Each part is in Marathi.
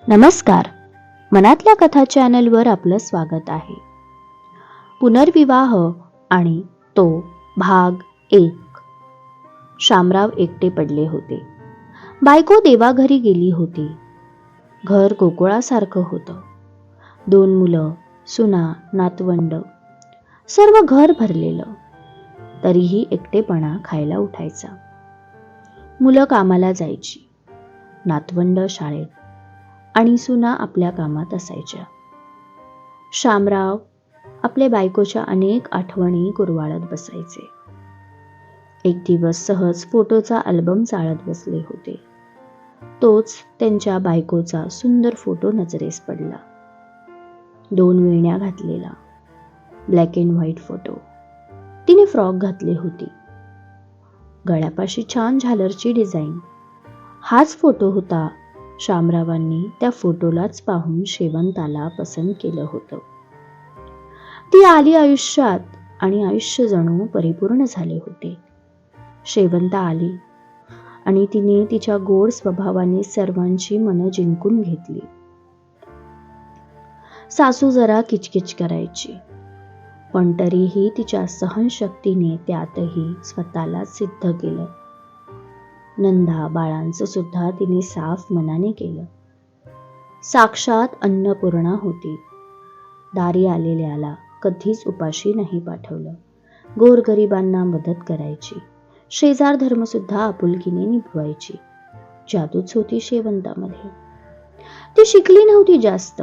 नमस्कार. मनातल्या कथा चॅनलवर आपलं स्वागत आहे. पुनर्विवाह आणि तो भाग 1. शामराव एकटे पडले होते. बायको देवाघरी गेली होती. घर गोकुळासारखं होतं. 2 मुलं, सुना, नातवंड, सर्व घर भरलेलं. तरीही एकटेपणा खायला उठायचा. मुलं कामाला जायची, नातवंड शाळेत आणि सुना आपल्या कामात असायच्या. शामराव आपल्या बायकोच्या अनेक आठवणी कुरवाळत बसायचे. एक दिवस सहज फोटोचा अल्बम चाळत बसले होते. तोच त्यांच्या बायकोचा सुंदर फोटो नजरेस पडला. 2 वेण्या घातलेला, ब्लॅक अँड व्हाईट फोटो. तिने फ्रॉक घातली होती. गळ्यापाशी छान झालरची डिझाईन. हाच फोटो होता. शामरावांनी त्या फोटोलाच पाहून शेवंताला पसंत केलं होतं. ती आली आयुष्यात आणि आयुष्य जणू परिपूर्ण झाले होते. शेवंता आली आणि तिने तिच्या गोड स्वभावाने सर्वांची मनं जिंकून घेतली. सासू जरा किचकिच करायची, पण तरीही तिच्या सहनशक्तीने त्यातही स्वतःला सिद्ध केलं. नंदा बाळांचं सुद्धा तिने साफ मनाने केलं. साक्षात अन्नपूर्णा होती. दारी आलेल्याला कधीच उपाशी नाही पाठवलं. गोरगरिबांना मदत करायची. शेजार धर्म सुद्धा आपुलकीने निभवायची. जादूच होती शेवंतामध्ये. ती शिकली नव्हती जास्त,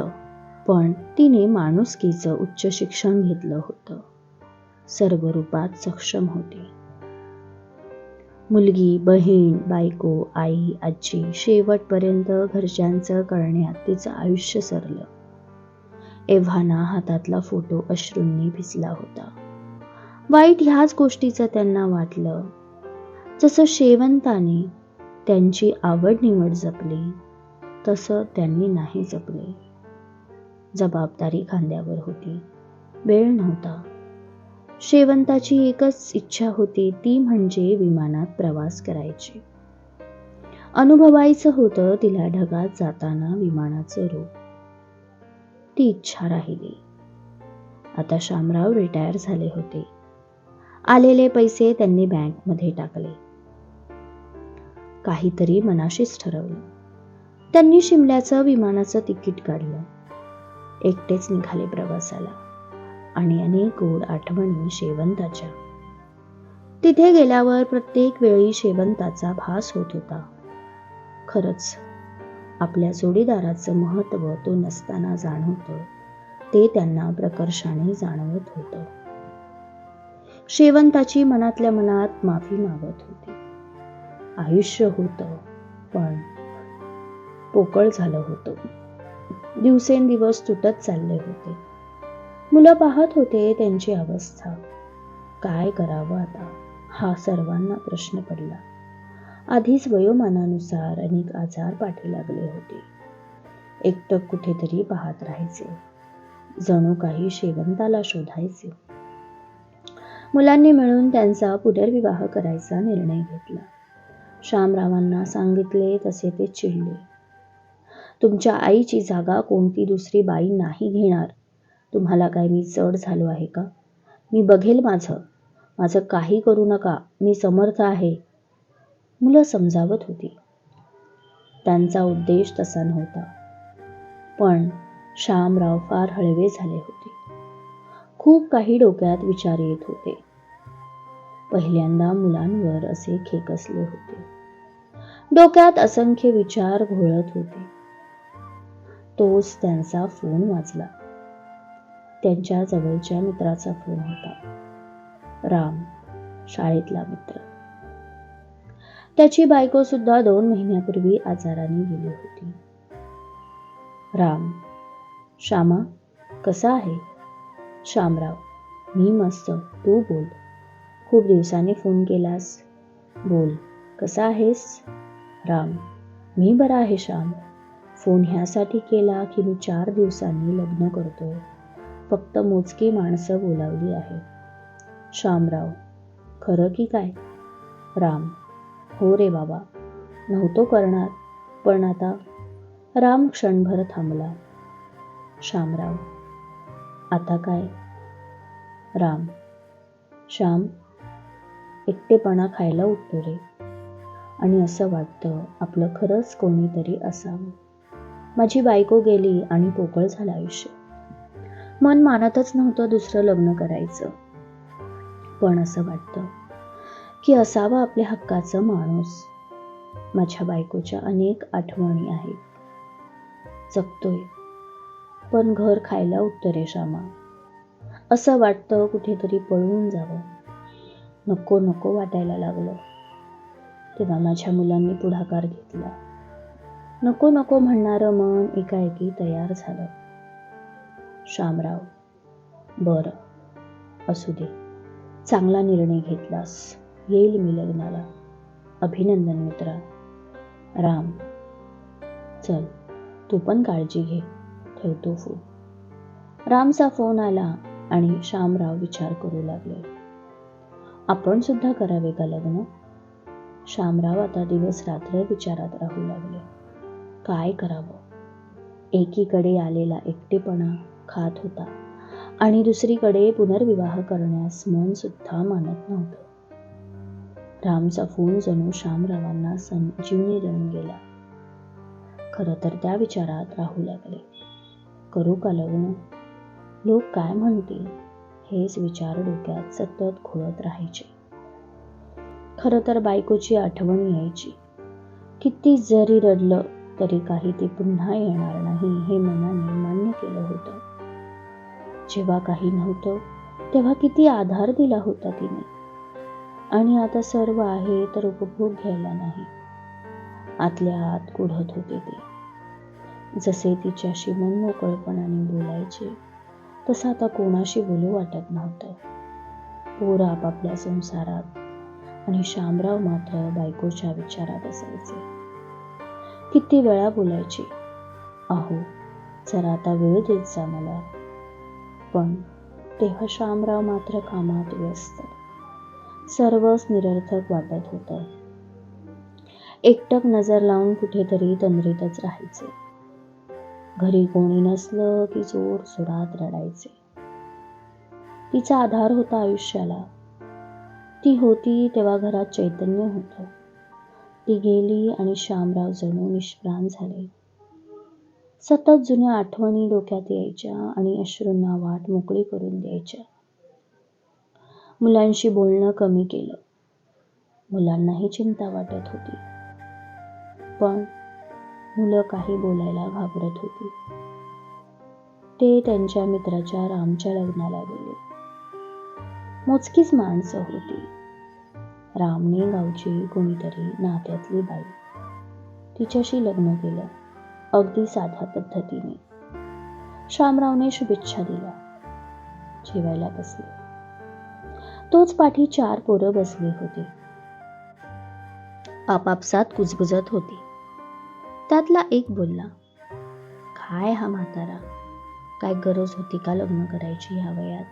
पण तिने माणुसकीचं उच्च शिक्षण घेतलं होतं. सर्व रूपात सक्षम होती. मुलगी, बहीण, बायको, आई, आजी, शेवटपर्यंत घरच्यांचं करण्यात तिचं आयुष्य सरलं. एव्हाना हातातला फोटो अश्रूंनी भिजला होता. वाईट ह्याच गोष्टीचं त्यांना वाटलं. जसं शेवंताने त्यांची आवड निवड जपली, तसं त्यांनी नाही जपले. जबाबदारी खांद्यावर होती. वेळ नव्हता. शेवंताची एकच इच्छा होती, ती म्हणजे विमानात प्रवास करायची. अनुभवायचं होतं तिला ढगात जाताना विमानाचं रूप. ती इच्छा राहिली. आता शामराव रिटायर झाले होते. आलेले पैसे त्यांनी बँकमध्ये टाकले. काहीतरी मनाशीच ठरवलं. त्यांनी शिमल्याचं विमानाचं तिकीट काढलं. एकटेच निघाले प्रवासाला आणि अनेक गोड आठवणी शेवंताच्या. तिथे गेल्यावर प्रत्येक वेळी शेवंताचा भास होत होता. खरंच आपल्या जोडीदाराचं महत्त्व तो नसताना जाणवतं, ते त्यांना प्रकर्षाने जाणवत होतं. शेवंताची मनातल्या मनात माफी मागत होती. आयुष्य होतं, पण पोकळ झालं होतं. दिवसेंदिवस तुटत चालले होते. मुलं पाहत होते त्यांची अवस्था. काय करावं आता, हा सर्वांना प्रश्न पडला. आधीच वयोमानानुसार अनेक आजार पाठी लागले होते. एकटक कुठेतरी पाहत राहायचे, जणू काही शेवंताला शोधायचे. मुलांनी मिळून त्यांचा पुनर्विवाह करायचा निर्णय घेतला. शामरावांना सांगितले तसे ते चिडले. तुमच्या आईची जागा कोणती दुसरी बाई नाही घेणार. तुम्हाला काय मी जड झालो आहे का? मी बघेल माझं काही करू नका, मी समर्थ आहे. मुलं समजावत होती. त्यांचा उद्देश तसा नव्हता, पण शामराव फार हळवे झाले होते. खूप काही डोक्यात विचार येत होते. पहिल्यांदा मुलांवर असे खेकसले होते. डोक्यात असंख्य विचार घोळत होते. तोच त्यांचा फोन वाजला. त्यांच्या जवळच्या मित्राचा फोन होता. राम, शाळेतला मित्र. त्याची बायको सुद्धा 2 महिन्यापूर्वी आजाराने गेली होती. राम, श्यामा कसा आहे? शामराव, मी मस्त, तू बोल. खूप दिवसांनी फोन केलास. बोल, कसा आहेस? राम, मी बरा आहे श्याम. फोन ह्यासाठी केला की मी 4 दिवसांनी लग्न करतो. फक्त मोजकी माणसं बोलावली आहे. शामराव, खरं की काय? राम, हो रे बाबा, नव्हतो करणार, पण आता. राम क्षणभर थांबला. श्यामराव, आता काय? राम, श्याम, एकटेपणा खायला उठतो रे. आणि असं वाटतं आपलं खरंच कोणीतरी असावं. माझी बायको गेली आणि पोकळ झालं आयुष्य. मन मानतच नव्हतं दुसरं लग्न करायचं. पण असं वाटतं की असावा आपल्या हक्काचं माणूस. माझ्या बायकोच्या अनेक आठवणी आहेत. जगतोय, पण घर खायला उठतं रे श्यामा. असं वाटतं कुठेतरी पळून जावं. नको नको वाटायला लागलं. तेव्हा माझ्या मुलांनी पुढाकार घेतला. नको नको म्हणणारं मन एकाएकी तयार झालं. श्यामराव, बरं असू दे, चांगला निर्णय घेतलास. येईल मी लग्नाला. अभिनंदन मित्रा. राम, चल तू पण काळजी घे. ठेवतो फोन. रामचा फोन आला आणि श्यामराव विचार करू लागले. आपण सुद्धा करावे का लग्न? श्यामराव आता दिवस रात्र विचारात राहू लागले. काय करावं? एकीकडे आलेला एकटेपणा खात होता आणि दुसरीकडे पुनर्विवाह करण्यास मन सुद्धा मानत नव्हतं. रामचा फोन जणू श्यामरावांना संजीवनी देऊन गेला. खरं तर त्या विचारात राहू लागले. करू का लग्न? लोक काय म्हणतील? हेच विचार डोक्यात सतत घोळत राहायचे. खरं तर बायकोची आठवण यायची. किती जरी रडलं तरी काही ते पुन्हा येणार नाही हे मनाने मान्य केलं होतं. जेव्हा काही नव्हतं तेव्हा किती आधार दिला होता तिने. आणि आता सर्व आहे तर उपभोग घ्यायला नाही. आतल्या आत कुढत होते ते. जसे तिच्याशी मनमोकळपणाने बोलायचे तसं आता कोणाशी बोलू वाटत नव्हतं. पोरं आपापल्या संसारात आणि श्यामराव मात्र बायकोच्या विचारात असायचे. किती वेळा बोलायचे, अहो जरा आता वेळ देत जा मला. पण तेव्हा श्यामराव मात्र कामात व्यस्त. सर्वच निरर्थक वाटत होतं. एकटक नजर लावून कुठेतरी तंद्रीतच राहायचे. घरी कोणी नसलं की जोर जोरात रडायचे. तिचा आधार होता आयुष्याला. ती होती तेव्हा घरात चैतन्य होतं. ती गेली आणि श्यामराव जणू निष्प्राण झाले. सतत जुन्या आठवणी डोक्यात यायच्या आणि अश्रूंना वाट मोकळी करून द्यायच्या. मुलांशी बोलणं कमी केलं. मुलांनाही चिंता वाटत होती. पण मुलं काही बोलायला घाबरत होती. ते त्यांच्या मित्राच्या रामच्या लग्नाला गेले. मोजकीच माणसं होती. रामने गावची कोणीतरी नात्यातली बाई. तिच्याशी लग्न केलं, अगदी साध्या पद्धतीने. श्यामरावने शुभेच्छा दिल्या. जेवायला बसले. तोच पाठी 4 पोरं बसली होती. आपापसात कुजबुजत होती. त्यातला एक बोलला, काय हा म्हातारा, काय गरज होती का लग्न करायची ह्या वयात?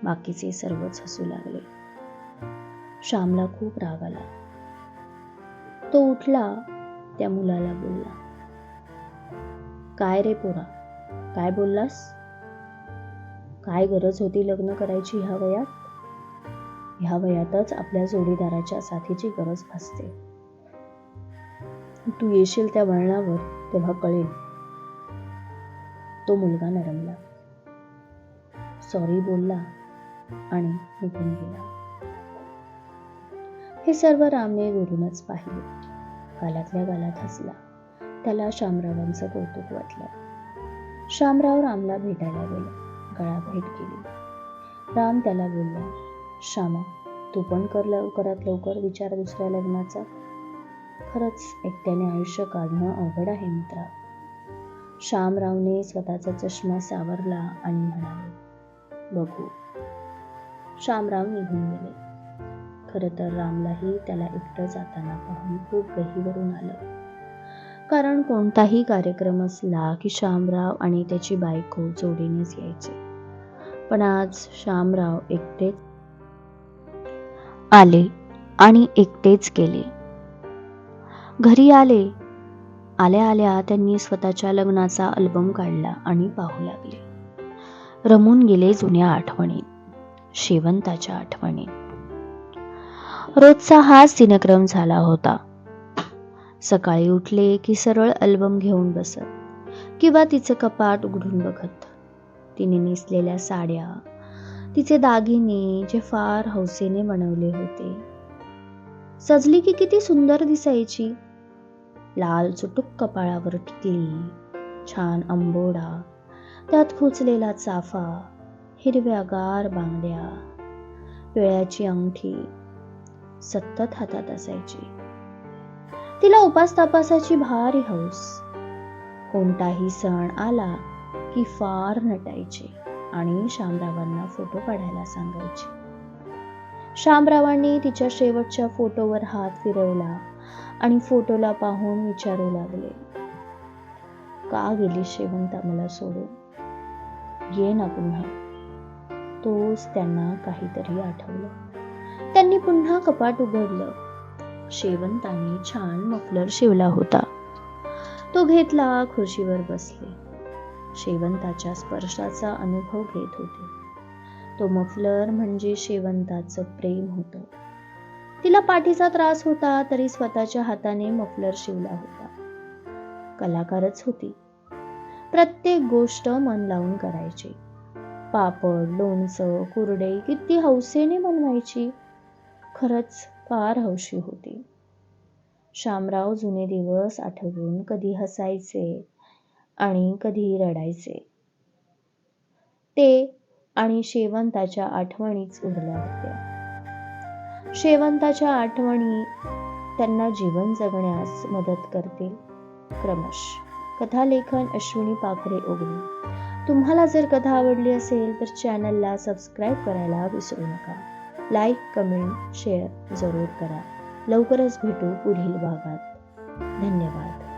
बाकीचे सर्वच हसू लागले. श्यामला खूप राग आला. तो उठला, त्या मुलाला बोलला, काय रे पोरा, काय बोललास? काय गरज होती लग्न करायची ह्या वयात? ह्या वयातच आपल्या जोडीदाराच्या साथीची गरज भासते. तू येशील त्या वळणावर तेव्हा कळेल. तो मुलगा नरमला, सॉरी बोलला आणि निघून गेला. हे सर्व रामने दुरूनच पाहिले. गालातल्या गालात हसला. त्याला श्यामरावांचं कौतुक वाटलं. श्यामराव रामला भेटायला गेला. गळाभेट केली. राम त्याला बोलला, श्यामा, तू पण कर लवकरात लवकर विचार दुसऱ्या लग्नाचा. खरंच एकट्याने आयुष्य काढणं अवघड आहे मित्रा. श्यामरावने स्वतःचा चष्मा सावरला आणि म्हणाले, बघू. श्यामराव निघून गेले. खरं तर रामलाही त्याला एकटं जाताना पाहून खूप गहिवरून आलं. कारण कोणताही कार्यक्रम असला की श्यामराव आणि त्याची बायको जोडीनेच यायचे. पण आज श्यामराव एकटेच आले आणि एकटेच गेले. घरी आले आल्या आल्या त्यांनी स्वतःच्या लग्नाचा अल्बम काढला आणि पाहू लागले. रमून गेले जुन्या आठवणी, शेवंताच्या आठवणी. रोजचा हाच दिनक्रम झाला होता. सकाळी उठले की सरळ अल्बम घेऊन बसत किंवा तिचं कपाट उघडून बघत. तिने नेसलेल्या साड्या, तिचे दागिने जे फार हौसेने बनवले होते. सजली की किती सुंदर दिसायची. लाल चुटुक कपाळावर टिकली, छान अंबोडा, त्यात खोचलेला चाफा, हिरव्यागार बांगड्या, पिळ्याची अंगठी सतत हातात असायची. तिला उपास तापासाची भारी हौस. कोणताही सण आला की फार नटायचे आणि शामरावांना फोटो काढायला सांगायचे. शामरावांनी तिच्या शेवटच्या फोटोवर हात फिरवला आणि फोटोला पाहून विचारू लागले, का गेली शेवंता मला सोडून? ये ना पुन्हा. तोच त्यांना काहीतरी आठवलं. त्यांनी पुन्हा कपाट उघडलं. शेवंताने छान मफलर शिवला होता. तो घेतला, खुर्चीवर बसले. शेवंताच्या स्पर्शाचा अनुभव घेत होते. तो मफलर म्हणजे शेवंताचं प्रेम होतं. तिला पाठीचा त्रास होता तरी स्वतःच्या हाताने मफलर शिवला होता. कलाकारच होती. प्रत्येक गोष्ट मन लावून करायची. पापड, लोणचं, कुरडे किती हौसेने बनवायची. खरंच फार हौशी होती. शामराव जुने दिवस आठवून कधी हसायचे आणि कधी रडायचे. ते आणि शेवंताच्या आठवणीच उरल्या होत्या. शेवंताच्या आठवणी त्यांना जीवन जगण्यास मदत करतील. क्रमश. कथालेखन अश्विनी पाखरे ओगणे. तुम्हाला जर कथा आवडली असेल तर चॅनलला सबस्क्राईब करायला विसरू नका. लाईक, कमेंट, शेअर जरूर करा. लवकरच भेटू पुढील भागात. धन्यवाद.